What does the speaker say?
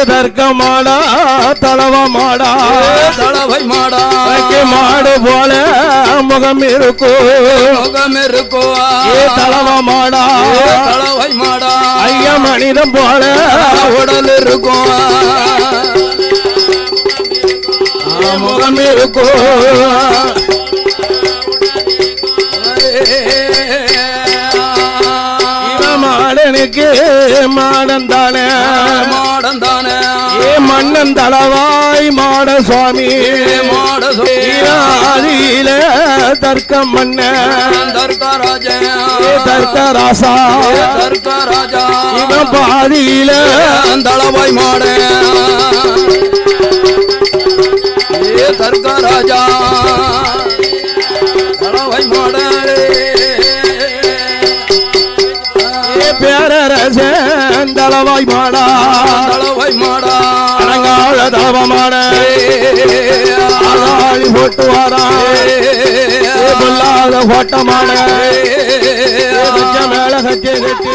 தர்க்க மாடா தளவ மாடா தளவை மாடா மாடு போல முகம் இருக்கோ தளவ மாடா தளவை மாடா ஐயா மனிதம் போல உடல் இருக்கும் முகம் இருக்கோ மாடனுக்கு மாடன் தானே மன்னன் தளவாய் மாட சுவாமி ஆதியில தர்க்க மன்ன தர்க்க ராசா இவன் பாதியில தளவாய் மாட தர்க்க ராஜா தளவாய் மாட பேரரசன் தளவாய் மாடா அடங்காத தளவ மாட ஆளாளி போட்டு வாரா பொல்லாத போட்ட மாட மேல கட்டி கட்டி